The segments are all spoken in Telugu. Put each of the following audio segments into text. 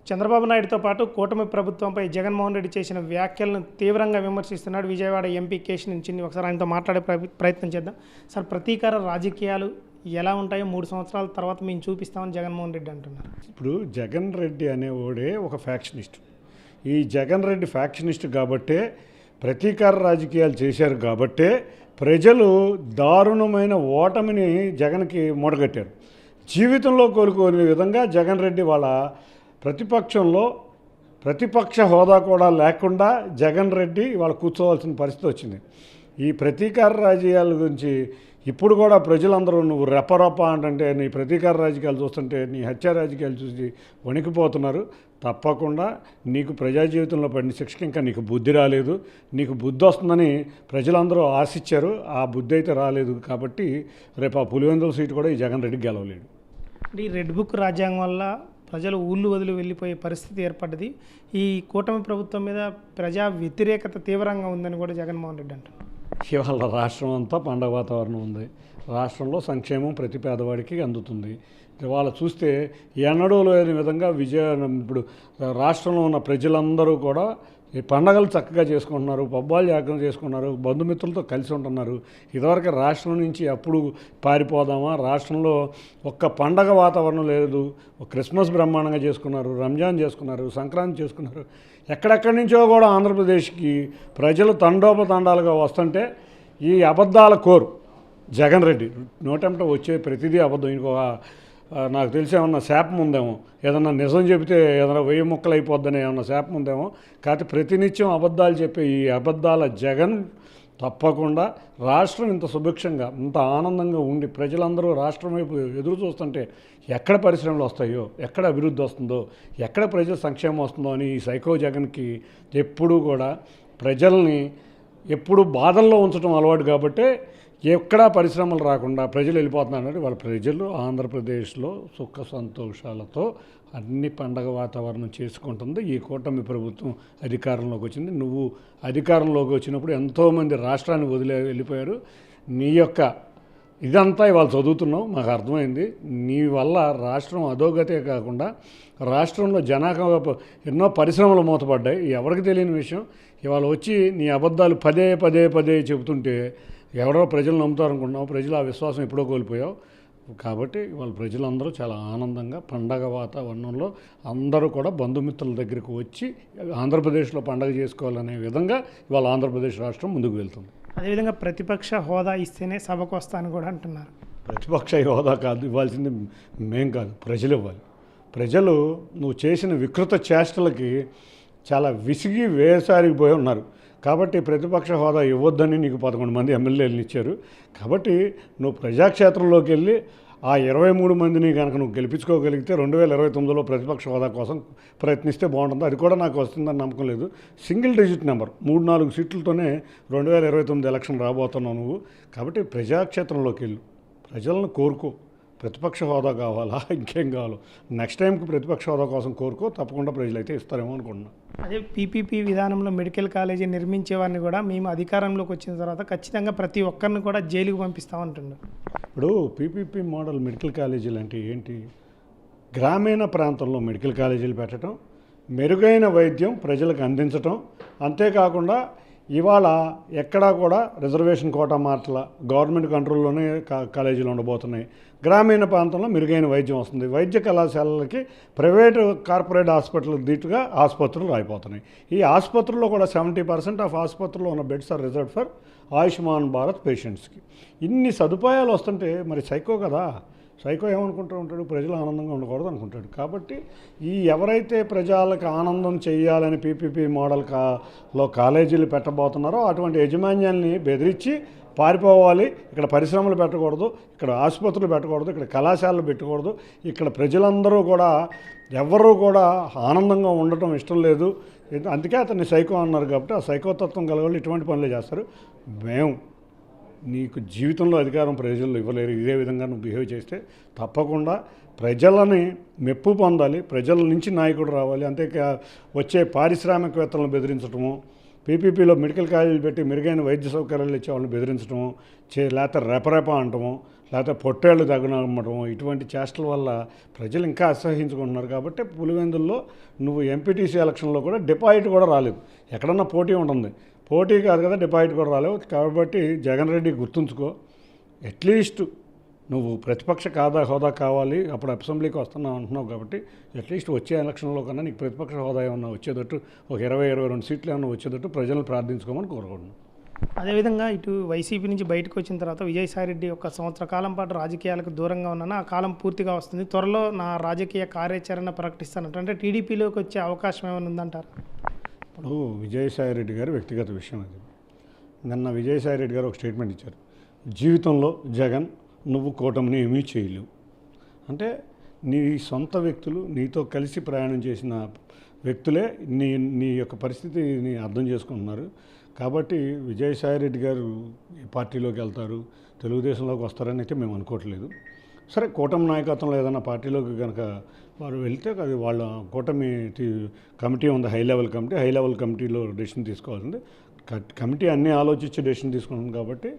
చంద్రబాబు నాయుడుతో పాటు కూటమి ప్రభుత్వంపై జగన్మోహన్ రెడ్డి చేసిన వ్యాఖ్యలను తీవ్రంగా విమర్శిస్తున్నాడు విజయవాడ ఎంపీ కేశినేని చిన్ని. ఒకసారి ఆయనతో మాట్లాడే ప్రయత్నం చేద్దాం. సార్, ప్రతీకార రాజకీయాలు ఎలా ఉంటాయో 3 సంవత్సరాల తర్వాత మేము చూపిస్తామని జగన్మోహన్ రెడ్డి అంటున్నారు. ఇప్పుడు జగన్ రెడ్డి అనేవాడే ఒక ఫ్యాక్షనిస్ట్. ఈ జగన్ రెడ్డి ఫ్యాక్షనిస్ట్ కాబట్టే ప్రతీకార రాజకీయాలు చేశారు కాబట్టే ప్రజలు దారుణమైన ఓటమిని జగన్కి మూటగట్టారు. జీవితంలో కోలుకోని విధంగా జగన్ రెడ్డి వాళ్ళ ప్రతిపక్ష హోదా కూడా లేకుండా జగన్ రెడ్డి వాళ్ళు కూర్చోవాల్సిన పరిస్థితి వచ్చింది. ఈ ప్రతీకార రాజకీయాల గురించి ఇప్పుడు కూడా ప్రజలందరూ నువ్వు రెపరెప అంటే నీ ప్రతీకార రాజకీయాలు చూస్తుంటే నీ హత్య రాజకీయాలు చూసి వణికిపోతున్నారు. తప్పకుండా నీకు ప్రజా జీవితంలో పడిన శిక్షకి ఇంకా నీకు బుద్ధి రాలేదు. నీకు బుద్ధి వస్తుందని ప్రజలందరూ ఆశించారు. ఆ బుద్ధి అయితే రాలేదు. కాబట్టి రేపు ఆ పులివెందుల సీటు కూడా ఈ జగన్ రెడ్డికి గెలవలేడు. అంటే ఈ రెడ్ బుక్ రాజ్యాంగం వల్ల ప్రజలు ఊళ్ళు వదిలి వెళ్ళిపోయే పరిస్థితి ఏర్పడ్డది. ఈ కూటమి ప్రభుత్వం మీద ప్రజా వ్యతిరేకత తీవ్రంగా ఉందని కూడా జగన్మోహన్ రెడ్డి అంటారు. ఇవాళ రాష్ట్రం అంతా పండగ వాతావరణం ఉంది. రాష్ట్రంలో సంక్షేమం ప్రతి పేదవాడికి అందుతుంది. ఇవాళ చూస్తే ఎన్నడూ లేని విధంగా ఇప్పుడు రాష్ట్రంలో ఉన్న ప్రజలందరూ కూడా ఈ పండగలు చక్కగా చేసుకుంటున్నారు, పబ్బాలు జాగ్రత్త చేసుకున్నారు, బంధుమిత్రులతో కలిసి ఉంటున్నారు. ఇదివరకు రాష్ట్రం నుంచి అప్పుడు పారిపోదామా, రాష్ట్రంలో ఒక్క పండగ వాతావరణం లేదు. క్రిస్మస్ బ్రహ్మాండంగా చేసుకున్నారు, రంజాన్ చేసుకున్నారు, సంక్రాంతి చేసుకున్నారు. ఎక్కడెక్కడి నుంచో కూడా ఆంధ్రప్రదేశ్కి ప్రజలు తండోపతండాలుగా వస్తుంటే ఈ అబద్ధాల కోరు జగన్ రెడ్డి నోటెంట వచ్చే ప్రతిదీ అబద్ధం. ఇంకొక నాకు తెలిసి ఏమన్నా శాపం ఉందేమో, ఏదన్నా నిజం చెబితే ఏదైనా 1000 ముక్కలు అయిపోద్దని ఏమన్నా శాపం ఉందేమో. కాకపోతే ప్రతినిత్యం అబద్ధాలు చెప్పే ఈ అబద్ధాల జగన్ తప్పకుండా రాష్ట్రం ఇంత సుభిక్షంగా ఇంత ఆనందంగా ఉండి ప్రజలందరూ రాష్ట్రం వైపు ఎదురు చూస్తుంటే ఎక్కడ పరిశ్రమలు వస్తాయో, ఎక్కడ అభివృద్ధి వస్తుందో, ఎక్కడ ప్రజల సంక్షేమం వస్తుందో అని ఈ సైకో జగన్కి ఎప్పుడూ కూడా ప్రజల్ని ఎప్పుడు బాధల్లో ఉంచడం అలవాటు. కాబట్టి ఎక్కడా పరిశ్రమలు రాకుండా ప్రజలు వెళ్ళిపోతున్నారంటే వాళ్ళ ప్రజలు ఆంధ్రప్రదేశ్లో సుఖ సంతోషాలతో అన్ని పండగ వాతావరణం చేసుకుంటుంది. ఈ కూటమి ప్రభుత్వం అధికారంలోకి వచ్చింది. నువ్వు అధికారంలోకి వచ్చినప్పుడు ఎంతోమంది రాష్ట్రాన్ని వెళ్ళిపోయారు. నీ యొక్క ఇదంతా ఇవాళ చదువుతున్నావు, మాకు అర్థమైంది. నీ వల్ల రాష్ట్రం అధోగతే కాకుండా రాష్ట్రంలో ఎన్నో పరిశ్రమలు మూతపడ్డాయి. ఎవరికి తెలియని విషయం. ఇవాళ వచ్చి నీ అబద్ధాలు పదే చెబుతుంటే ఎవరో ప్రజలు నమ్ముతారనుకుంటున్నావు. ప్రజలు ఆ విశ్వాసం ఎప్పుడో కోల్పోయావు. కాబట్టి వాళ్ళ ప్రజలందరూ చాలా ఆనందంగా పండగ వాతావరణంలో అందరూ కూడా బంధుమిత్రుల దగ్గరికి వచ్చి ఆంధ్రప్రదేశ్లో పండగ చేసుకోవాలనే విధంగా ఇవాళ ఆంధ్రప్రదేశ్ రాష్ట్రం ముందుకు వెళ్తుంది. అదేవిధంగా ప్రతిపక్ష హోదా ఇస్తేనే సభకు వస్తానని కూడా అంటున్నారు. ప్రతిపక్ష హోదా కాదు ఇవ్వాల్సింది, మేం కాదు, ప్రజలు ఇవ్వాలి. ప్రజలు నువ్వు చేసిన వికృత చేష్టలకి చాలా విసిగి వేసారిపోయి ఉన్నారు. కాబట్టి ప్రతిపక్ష హోదా ఇవ్వద్దని నీకు 11 మంది ఎమ్మెల్యేలను ఇచ్చారు. కాబట్టి నువ్వు ప్రజాక్షేత్రంలోకి వెళ్ళి ఆ 23 మందిని కనుక నువ్వు గెలిపించుకోగలిగితే 2029లో ప్రతిపక్ష హోదా కోసం ప్రయత్నిస్తే బాగుంటుంది. అది కూడా నాకు వస్తుందని నమ్మకం లేదు. సింగిల్ డిజిట్ నెంబర్ 3-4 సీట్లతోనే 2029 ఎలక్షన్ రాబోతున్నావు నువ్వు. కాబట్టి ప్రజాక్షేత్రంలోకి వెళ్ళు, ప్రజలను కోరుకో. ప్రతిపక్ష హోదా కావాలా, ఇంకేం కావాలో నెక్స్ట్ టైంకి ప్రతిపక్ష హోదా కోసం కోరుకో. తప్పకుండా ప్రజలైతే ఇస్తారేమో అనుకుంటున్నాను. అదే పీపీపీ విధానంలో మెడికల్ కాలేజీ నిర్మించేవారిని కూడా మేము అధికారంలోకి వచ్చిన తర్వాత ఖచ్చితంగా ప్రతి ఒక్కరిని కూడా జైలుకు పంపిస్తామంటున్నారు. ఇప్పుడు పీపీపీ మోడల్ మెడికల్ కాలేజీలు అంటే ఏంటి? గ్రామీణ ప్రాంతంలో మెడికల్ కాలేజీలు పెట్టడం, మెరుగైన వైద్యం ప్రజలకు అందించటం. అంతేకాకుండా ఇవాళ ఎక్కడా కూడా రిజర్వేషన్ కోటా మార్చల, గవర్నమెంట్ కంట్రోల్లోనే కాలేజీలు ఉండబోతున్నాయి. గ్రామీణ ప్రాంతంలో మెరుగైన వైద్యం వస్తుంది. వైద్య కళాశాలలకి ప్రైవేటు కార్పొరేట్ హాస్పిటల్ దీటుగా ఆసుపత్రులు అయిపోతున్నాయి. ఈ ఆసుపత్రుల్లో కూడా 70% ఆఫ్ ఆసుపత్రుల్లో ఉన్న beds are reserved for Ayushman Bharat పేషెంట్స్కి. ఇన్ని సదుపాయాలు వస్తుంటే మరి సైకో కదా, సైకో ఏమనుకుంటూ ఉంటాడు? ప్రజలు ఆనందంగా ఉండకూడదు అనుకుంటాడు. కాబట్టి ఈ ఎవరైతే ప్రజలకు ఆనందం చేయాలని పీపీపీ మోడల్లో కాలేజీలు పెట్టబోతున్నారో అటువంటి యాజమాన్యాన్ని బెదిరించి పారిపోవాలి. ఇక్కడ పరిశ్రమలు పెట్టకూడదు, ఇక్కడ ఆసుపత్రులు పెట్టకూడదు, ఇక్కడ కళాశాలలు పెట్టకూడదు. ఇక్కడ ప్రజలందరూ కూడా ఎవరూ కూడా ఆనందంగా ఉండటం ఇష్టం లేదు. అందుకే అతన్ని సైకో అన్నారు. కాబట్టి ఆ సైకోతత్వం కలగాలి ఇటువంటి పనులే చేస్తారు. మేము నీకు జీవితంలో అధికారం ప్రజలు ఇవ్వలేరు. ఇదే విధంగా నువ్వు బిహేవ్ చేస్తే తప్పకుండా ప్రజలని మెప్పు పొందాలి, ప్రజల నుంచి నాయకుడు రావాలి. అంతేకా వచ్చే పారిశ్రామికవేత్తలను బెదిరించడము, పీపీపీలో మెడికల్ కాలేజీలు పెట్టి మెరుగైన వైద్య సౌకర్యాలు ఇచ్చే వాళ్ళని బెదిరించడము, లేకపోతే రెపరెప అంటము, లేకపోతే పొట్టేళ్ళు తగ్గనమ్మడం ఇటువంటి చేష్టల వల్ల ప్రజలు ఇంకా అసహించుకుంటున్నారు. కాబట్టి పులివెందుల్లో నువ్వు ఎంపీటీసీ ఎలక్షన్లో కూడా డిపాజిట్ కూడా రాలేదు. ఎక్కడన్నా పోటీ ఉంటుంది, పోటీ కాదు కదా, డిపాజిట్ కూడా రాలేవు. కాబట్టి జగన్ రెడ్డి గుర్తుంచుకో, అట్లీస్ట్ నువ్వు ప్రతిపక్ష హోదా కావాలి, అప్పుడు అసెంబ్లీకి వస్తున్నావు అంటున్నావు. కాబట్టి అట్లీస్ట్ వచ్చే ఎలక్షన్లో కన్నా నీకు ప్రతిపక్ష హోదా ఏమన్నా వచ్చేటట్టు, ఒక 20-22 సీట్లు ఏమన్నా వచ్చేటట్టు ప్రజలను ప్రార్థించుకోమని కోరుకుంటున్నాను. అదేవిధంగా ఇటు వైసీపీ నుంచి బయటకు వచ్చిన తర్వాత విజయసాయిరెడ్డి ఒక సంవత్సర కాలం పాటు రాజకీయాలకు దూరంగా ఉన్నాను, ఆ కాలం పూర్తిగా వస్తుంది, త్వరలో నా రాజకీయ కార్యాచరణ ప్రకటిస్తానంట. అంటే టీడీపీలోకి వచ్చే అవకాశం ఏమైనా ఉందంటారు? ఇప్పుడు విజయసాయిరెడ్డి గారి వ్యక్తిగత విషయం అది. నిన్న విజయసాయిరెడ్డి గారు ఒక స్టేట్మెంట్ ఇచ్చారు, జీవితంలో జగన్ నువ్వు కూటమిని ఏమీ చేయలేవు. అంటే నీ సొంత వ్యక్తులు, నీతో కలిసి ప్రయాణం చేసిన వ్యక్తులే నీ యొక్క పరిస్థితిని అర్థం చేసుకుంటున్నారు. కాబట్టి విజయసాయిరెడ్డి గారు ఈ పార్టీలోకి వెళ్తారు, తెలుగుదేశంలోకి వస్తారని అయితే మేము అనుకోవట్లేదు. సరే, కూటమి నాయకత్వంలో ఏదైనా పార్టీలోకి కనుక వారు వెళ్తే అది వాళ్ళ కూటమి కమిటీ ఉంది, హై లెవెల్ కమిటీలో డెసిషన్ తీసుకోవాల్సింది. కమిటీ అన్నీ ఆలోచించి డెసిషన్ తీసుకుంటుంది. కాబట్టి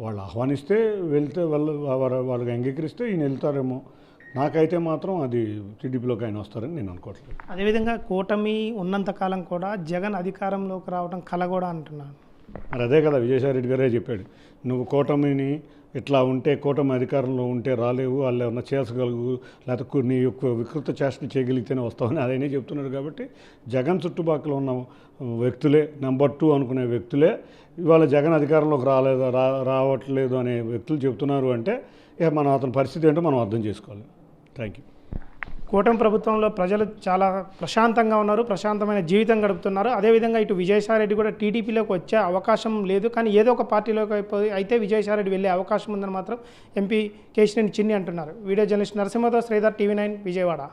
వాళ్ళు ఆహ్వానిస్తే వెళ్తే వాళ్ళకి అంగీకరిస్తే ఈయన వెళ్తారేమో. నాకైతే మాత్రం అది టీడీపీలోకి ఆయన వస్తారని నేను అనుకోవట్లేదు. అదేవిధంగా కూటమి ఉన్నంతకాలం కూడా జగన్ అధికారంలోకి రావడం కల కూడా అంటున్నాను. మరి అదే కదా విజయసాయిరెడ్డి గారే చెప్పాడు, నువ్వు కూటమిని ఇట్లా ఉంటే, కూటమి అధికారంలో ఉంటే రాలేవు, వాళ్ళు ఏమన్నా చేసగలుగు, లేకపోతే నీ యొక్క వికృత చేష్టలు చేయగలిగితేనే వస్తావని అదైనా చెప్తున్నాడు. కాబట్టి జగన్ చుట్టుపక్కల ఉన్న వ్యక్తులే, నెంబర్ 2 అనుకునే వ్యక్తులే ఇవాళ జగన్ అధికారంలోకి రావట్లేదు అనే వ్యక్తులు చెప్తున్నారు. అంటే ఇక మనం అతని పరిస్థితి ఏంటో మనం అర్థం చేసుకోవాలి. Thank you. కూటమి ప్రభుత్వంలో ప్రజలు చాలా ప్రశాంతంగా ఉన్నారు, ప్రశాంతమైన జీవితం గడుపుతున్నారు. అదేవిధంగా ఇటు విజయసాయిరెడ్డి కూడా టీడీపీలోకి వచ్చే అవకాశం లేదు, కానీ ఏదో ఒక పార్టీలోకి అయితే విజయసాయిరెడ్డి వెళ్ళే అవకాశం ఉందని మాత్రం ఎంపీ కేశినేని చిన్ని అంటున్నారు. వీడియో జర్నలిస్ట్ నరసింహతో శ్రీధర్, TV9 విజయవాడ.